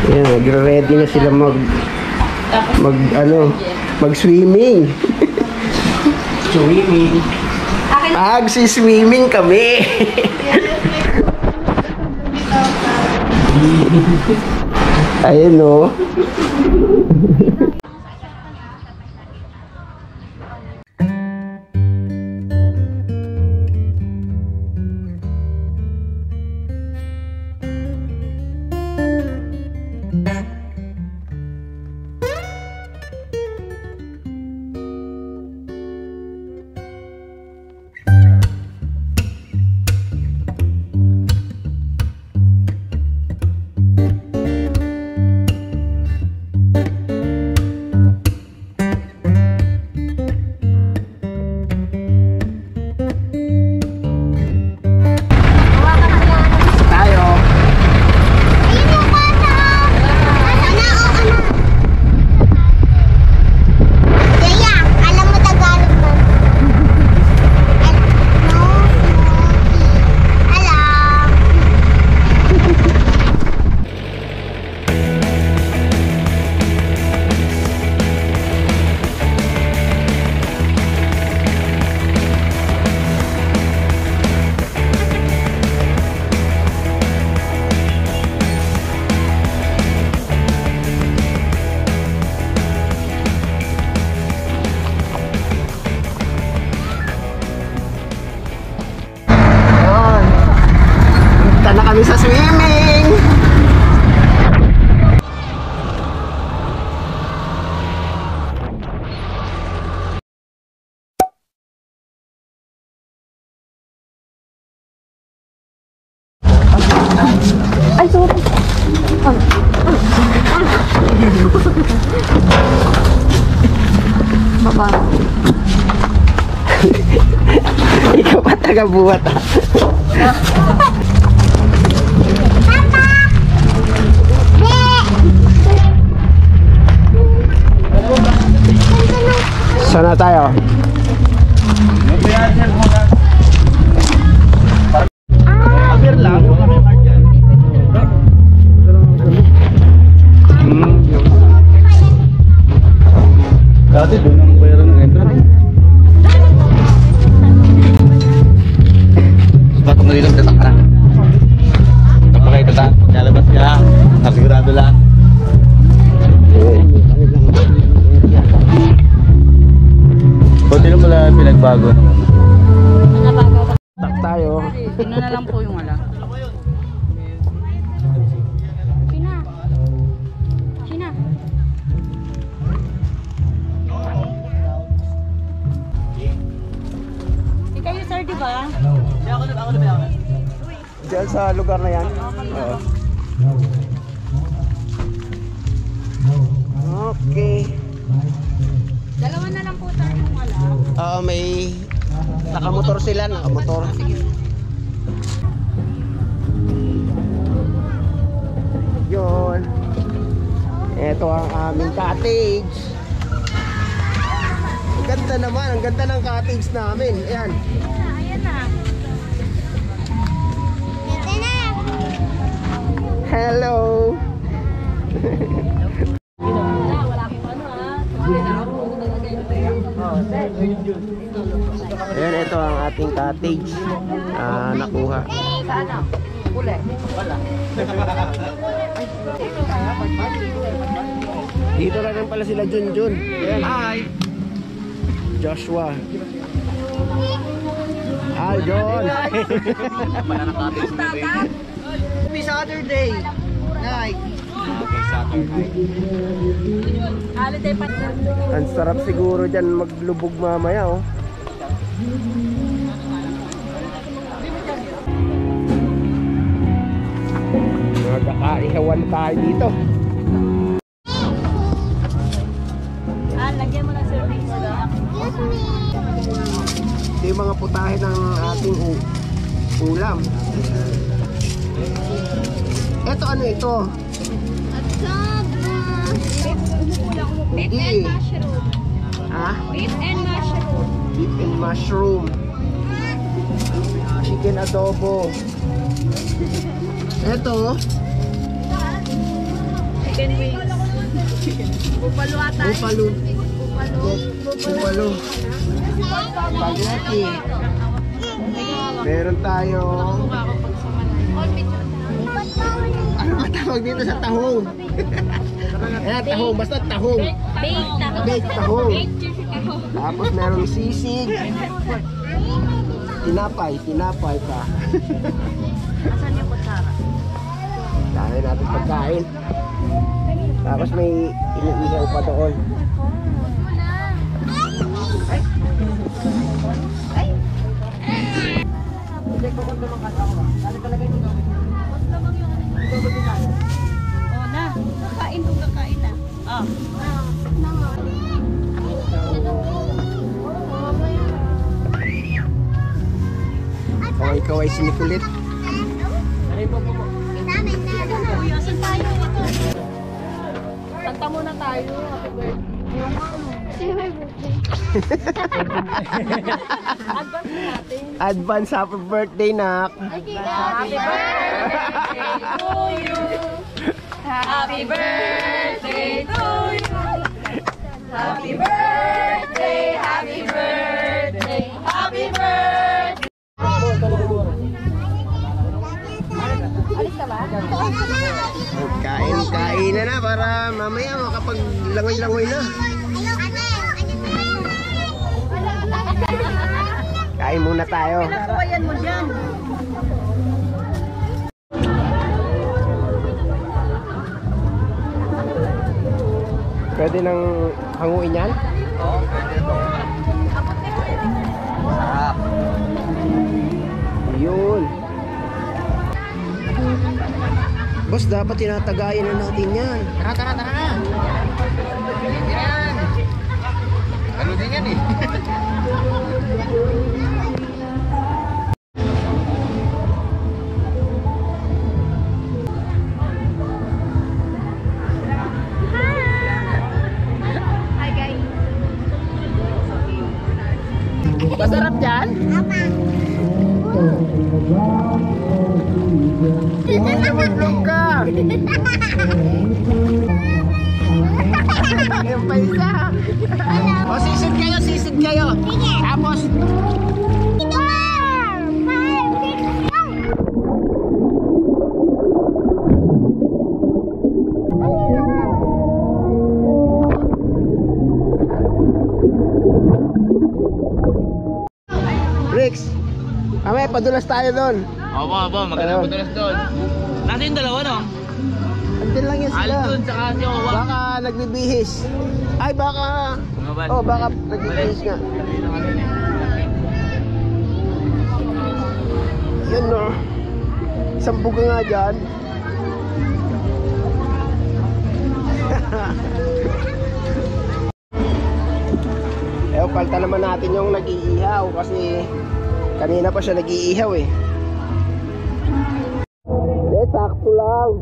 Yan, nagre-ready na sila mag-swimming. Swimming. Swimming kami. Ayun o. Sa swimming. Ay, sorry. Baba. Ikaw pa taga-buhat ah. Sana tayo. Dati doon ang bayaran ng entrance. Bakit mo dito tatak ka na? Kapag kayo tatak, lalabas ka, nasigurado lang. Buti lang pala pinagbago naman. Tak tayo. Tingnan na lang po yung ala. China. Ikaw sir, di ba? Diyan sa lugar na yan. Oo. Okay. Dalawa na lang po tayo yung ala. May nakamotor sila, nakamotor. Yun. Ito ang aming cottage. Ang ganda naman, ang ganda ng cottage namin. Ayan. Ayan na. Dito na. Hello. Ayan, ito ang ating cottage. Nakuha. Dito na rin pala sila Junjun. Ayan. Hi! Joshua. Hi, John! Happy Saturday night. Holiday pa. Ang sarap siguro dyan maglubog mamaya, oh. Nagkakaihawan tayo dito. Lagyan mo ng service lang. Ito yung mga putahe ng ating ulam. Ito ano ito? Beef and mushroom. Ha? Beef and mushroom. Beef and mushroom. Chicken adobo. Eto. Chicken wings. Bupalo ata. Bupalo. Bupalo. Bupalo. Spaghetti. Meron tayong... Ano ba tawag dito sa tahong? Ayan, tahong. Basta tahong. Baked tahong. Tapos merong sisig. Tinapay pa. Asan yung kutsara? Dami natin pagkain. Tapos may iniihaw pa doon. Oh na. Kakain na. Oh. Kaway-kaway sinikulit. Uy, asan tayo? Ito. Kanta muna tayo. Happy birthday. Advance natin. Advance happy birthday, nak. Happy birthday to you. Happy birthday to you. Happy birthday, happy birthday, happy birthday. Alis ka ba? Kain na para mamaya makapag langoy-langoy na. Kain muna tayo. Pinakawayan mo dyan. Pwede nang hanguin yan? Oo, pwede ito. Sarap. Yun. Boss, dapat tinatagayan na natin yan. Tara na. Yan. Ano din yan eh. Hi guys. Masarap yan? Hindi lumulog ka. Yung pa isa. O, sisid kayo. Tapos, Rex, mamaya padulas tayo doon. Opo, magandang patulas doon. Nasa yung dalawa, no? Andun lang yan sila. Aldun, saka si Owa. Baka nagbibihis. Ay, baka... Oh, baka nagbibihis nga. Yan, no. Isang buga nga dyan. Palta naman natin yung nag-iihaw kasi kanina pa siya nag-iihaw eh. Sakto lang.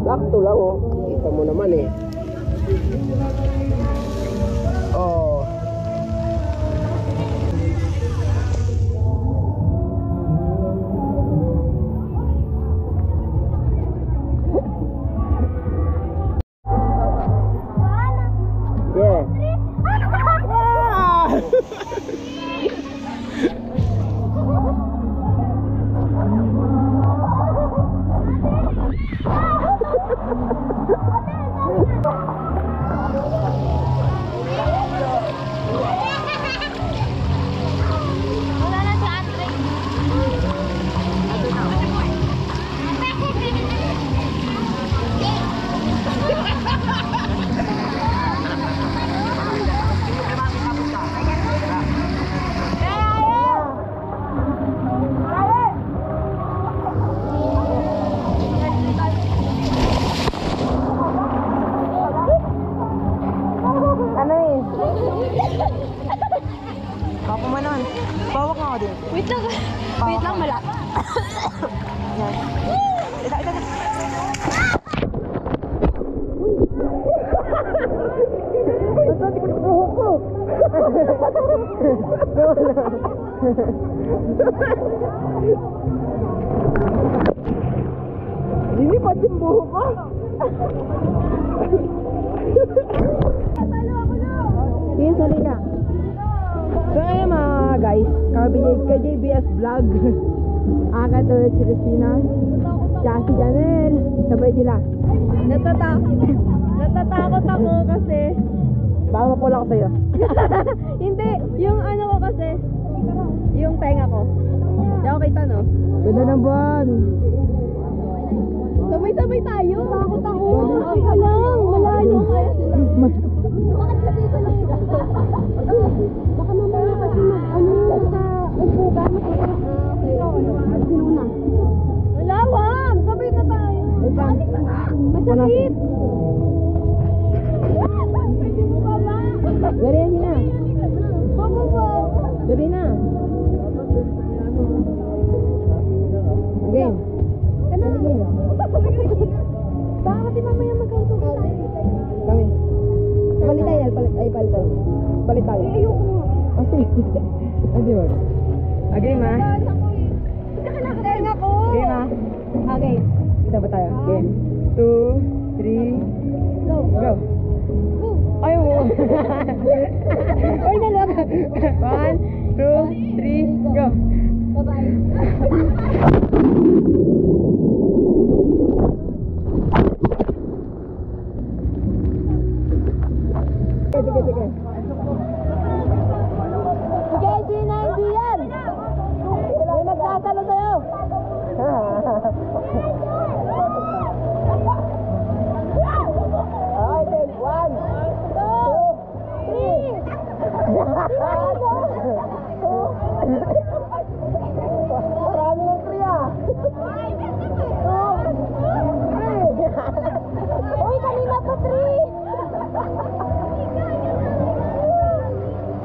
Sakto lang oh. Kita mo naman eh. Oh. Yeah. Wait lang, mala. Nabuhat yung buho ko. Sige, sali ka. So ayun mga guys, KJBS Vlog. Katulad si Lucina, tsaka si Janel. Sabay sila. Natatakot ako kasi baka mapula ko sa'yo. Hindi, yung ano ko kasi, yung tenga ko. Hindi ako kita, no? Ganda ng buwan. Sabay-sabay tayo. Takot ako. Ika lang, malayo kaya sila. Bakit kasi ito lang sila? Baka mamaya kasi ano sa upugan. Okay. Sino na? Wala, wag! Sabay na tayo. Masakit! Pwede mo ba ba? Dari na. Dari na. Game. Baka kasi mamaya magkautugan tayo. Kami. Palit tayo. Palit tayo. Ayoko nga. Sige. Hindi ba? Game ha? Game ako. Game ha? Okay. Kita ba tayo? Game. 2, 3, go. Ayaw mo. Ay, nalang. 1, 2, 3, go. Bye-bye. Sige. Sige, sinaydi yan. May magtatalo sa'yo. Okay, 1, 2, 3. Marami ng 3 ah. 2, 3. Uy, kanina pa 3.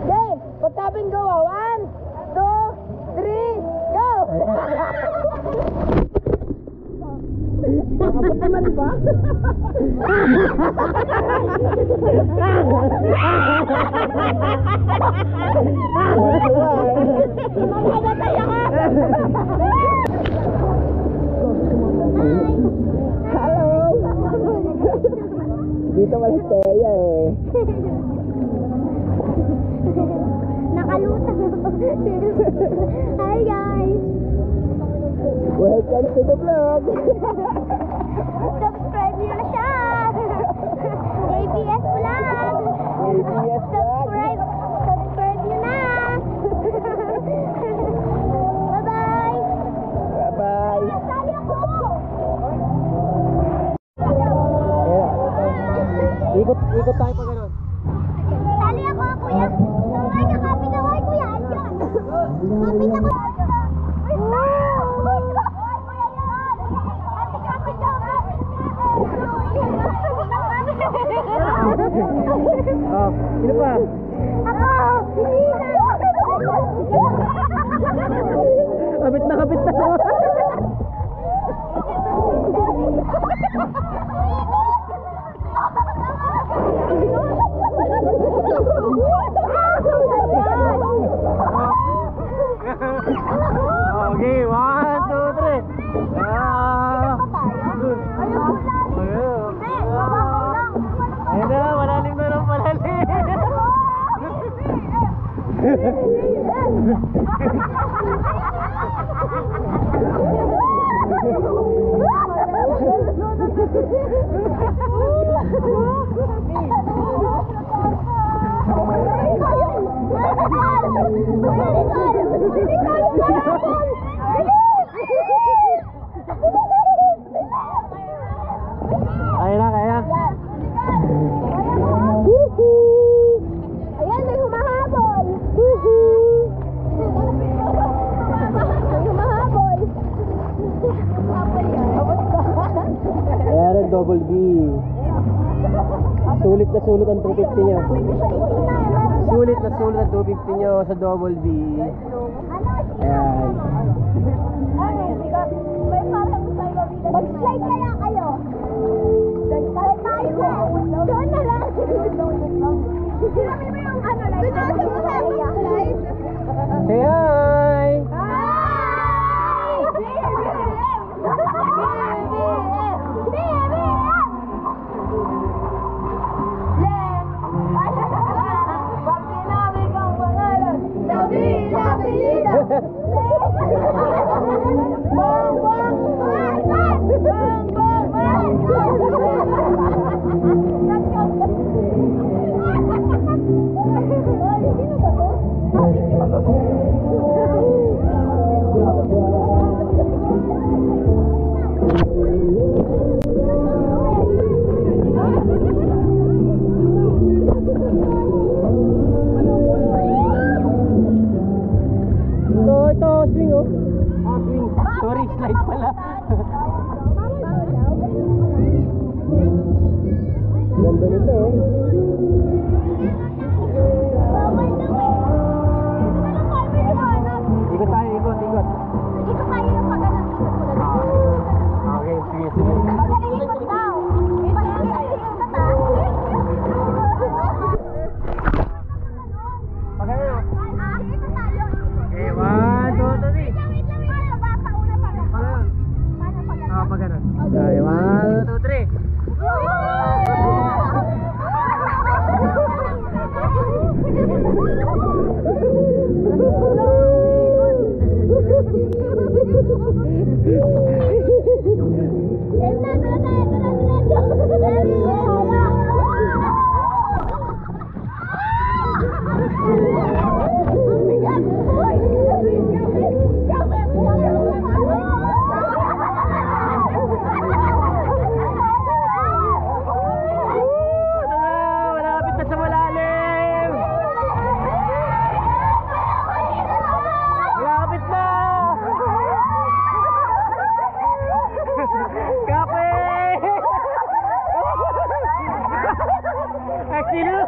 Game, pagtabing go ah. 1, 2, 3, go! Nakabot naman ba? Mamamatay ako! Hello! Dito wala Teya eh. Nakalutang ako. Hi guys! Welcome to the vlog! Subscribe nyo na siya! ABS Vlog! ABS Vlog! Subscribe nyo na! Bye-bye! Bye-bye! Sali ako! Ikot tayo pa gano'n. Sali ako, kuya! Ay, nakapit ako kay kuya! Andiyan! Kapit ako! Oh, sino pa? Ako! Kapit na. Okay, 1, 2, 3. Ayun na, malalim. Ayun na, kaya. Ayan, may humahabol. Ayan, double B. Sulit na sulit ang 250 nyo. Sulit na sulit ang 250 nyo sa double B. Ayan. Mag-slide kaya kayo. Slide tayo na. Doon na lang. Sinabi mo yung ano lang. Binasa mo sa slide. Say hi! Hi! Ikot tayo, ikot. Dito tayo yung pagkanan. Okay, sige. Pagkalikot daw. Pagkalikot ka. Pagkano? Dito tayo. Okay, 1, 2, 3. Paano ba? Pauna pa rin. Paano pagkanan? Pagkano? Okay, 1, 2, 3. Malapit na sa malalim! Malapit na! Kape! Aksilo!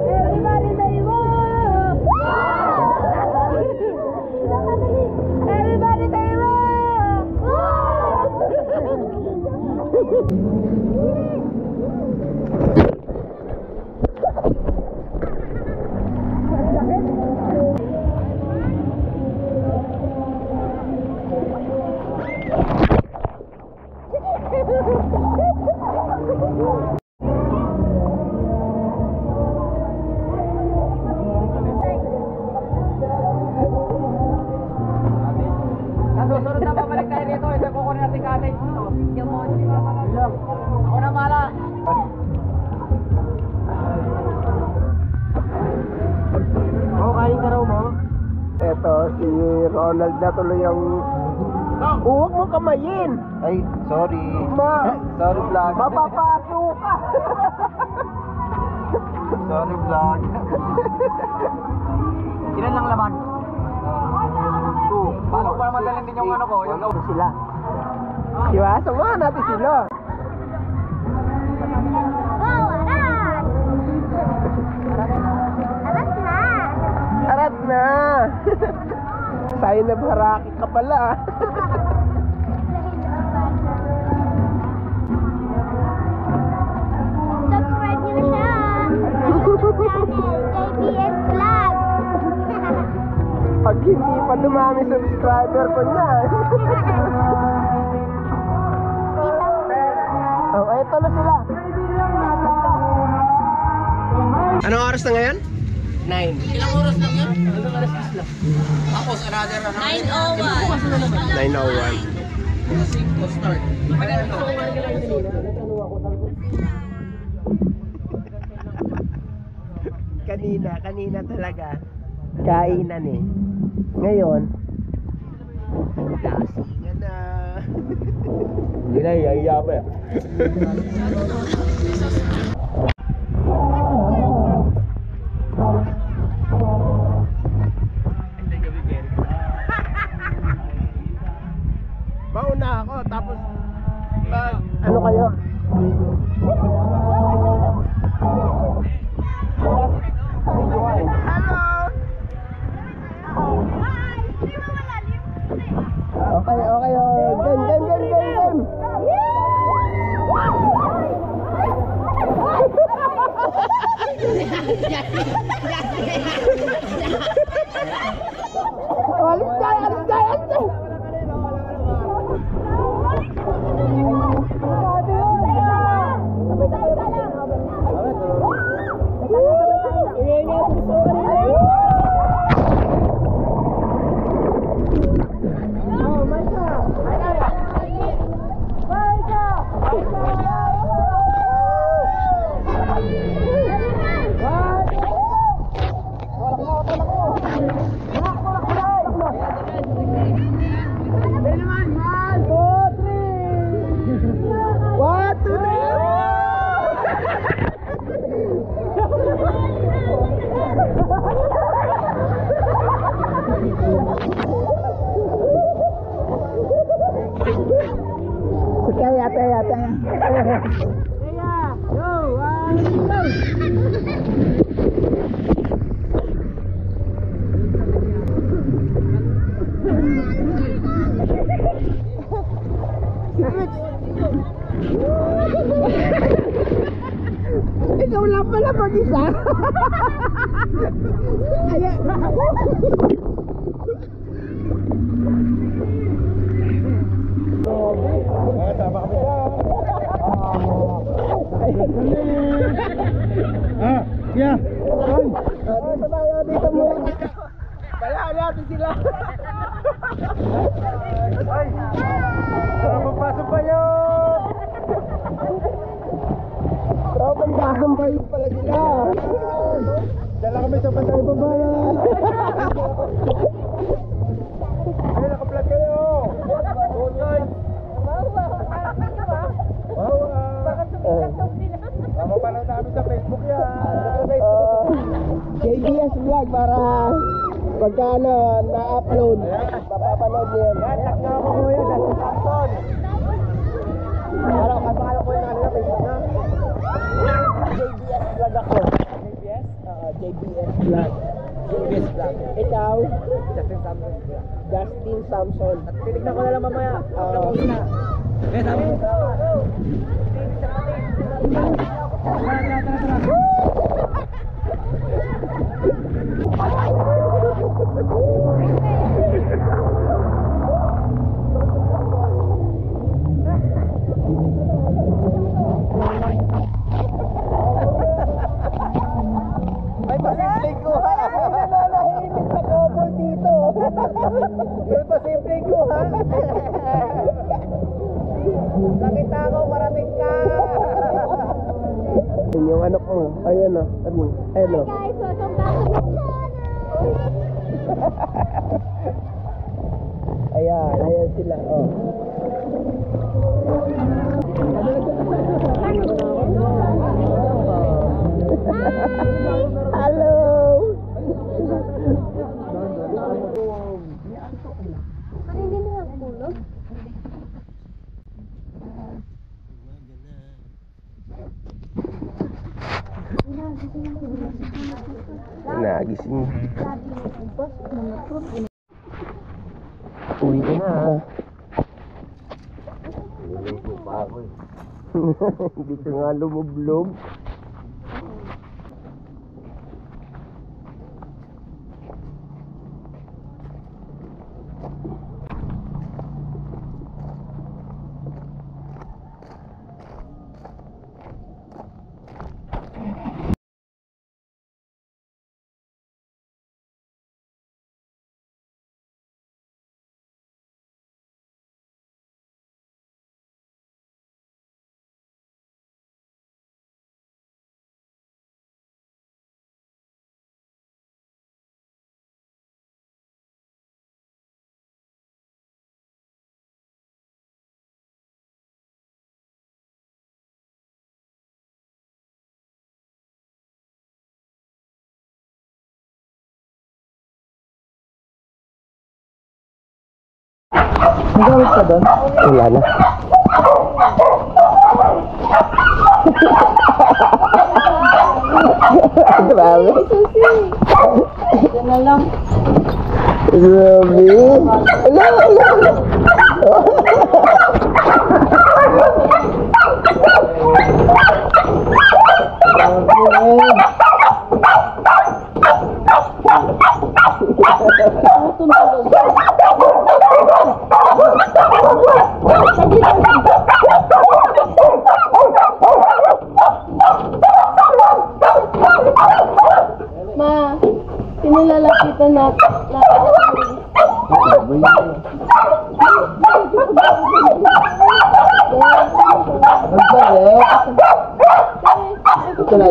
Everybody say whoa! Everybody say Susunod na babalik tayo dito. Ito kukunin natin cottage dito. Ako na mala. Kain ka raw mo? Eto, si Ronald na tuloy ang... Huwag mo kamayin! Ay, sorry. Sorry, vlog. Mapapaso ka! Sorry, vlog. Ilan lang laman? 2. Paano pa naman dalhin din yung ano ko? Yung Sila. Diba? Samahan natin sila. Arat na! Sa'yo na baraki ka pala. Subscribe nyo na siya sa YouTube channel, JPS Vlog. Pag hindi pa dumami subscriber ko niyan. Oh, eto na sila. Anong oras na ngayon? 9. Ilang oras lang yan? Hanggang alas 10 lang. Tapos another 9:01. 9:01. 5 start. Kanina talaga. Kainan eh. Ngayon, lasingan na. Hindi na, iya pa eh. Mauna ako, tapos ano kayo? Okay. Game. Alis tayo. Ikaw lang pala mag-isa. Ayan. Tama kami dyan. Yeah. Dito tayo, dito muna. Kaya natin sila. Ay, papasok pa yun. Tropang basang pa yun pala sila. Dala kami sa Pantay Babayan. Ay, naka-vlog kayo. Mapapanood namin sa Facebook yan. JBS Vlog para pagka na-upload, mapapanood nyo yun. Tag na ako ko yun, Dustin Samson. Kapakala ko yun na Facebook na. JBS Vlog ako. JBS? JBS Vlog. JBS Vlog. Ikaw? Dustin Samson. Dustin Samson. At tinignan ko na lang mamaya. Tapos na. Eh, sabi mo. May pasimpleng kuha. Nananahimik sa couple dito. May pasimpleng kuha. Nakita ko, maraming ka. Yung anak mo, ayun o. Ayun o. Guys, welcome back to my channel. Ayan sila. Oh. Hello. Ano hindi na ang tulog? Nagising. Uwi ka na. Niligo pa ako eh. Hindi ka nga lumublob. Magawit ka doon? Wala na. Grabe. Ito na lang. Grabe. Ala. Ma, pinilalapitan na. Ito na.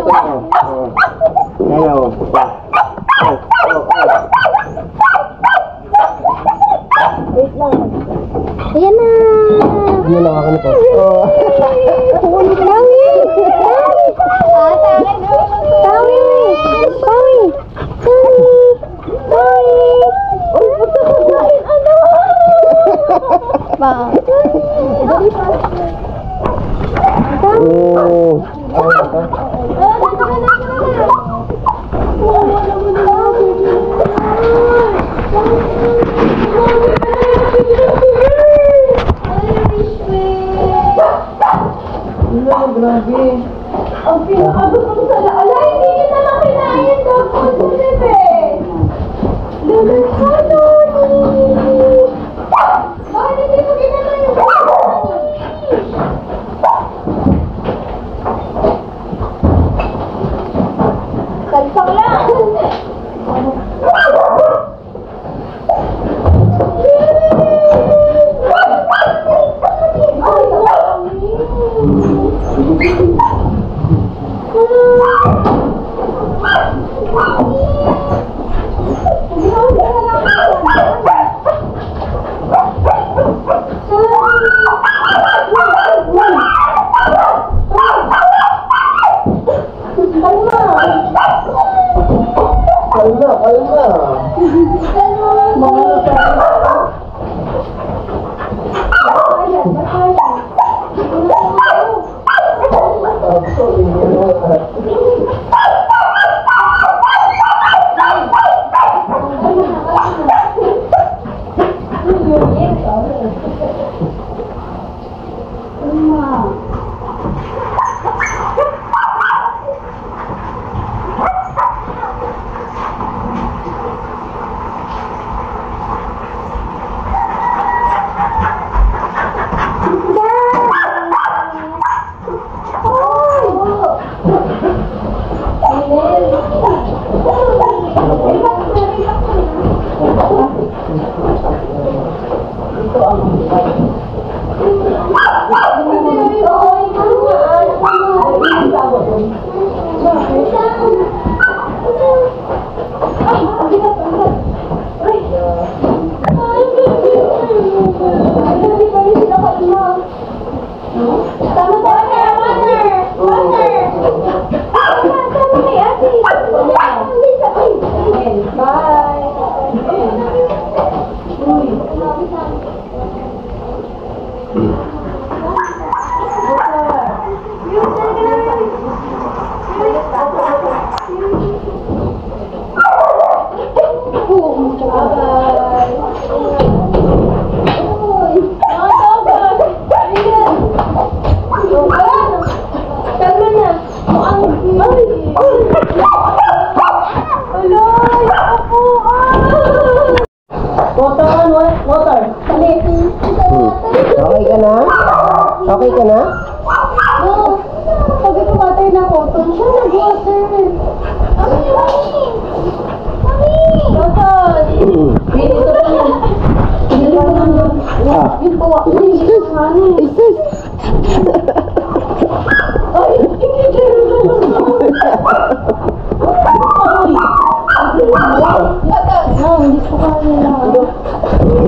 Ayaw. Wait lang. Ayan na. Ano lang ako nito? Tawi! Ba? Oo. Grabe. Ang pinakagusto sa ala, hindi niya na lang kinain dapat sa bebe. Lalo, bakit hindi mo ginala yung salsang lang. Okay ka na? Okay ka na? Sabi ko water na cotton siya, nag-water. Mami! Cotton! Pinito ko yun. Yung bawa ko yung Isis! Ay! No, hindi ko kaya.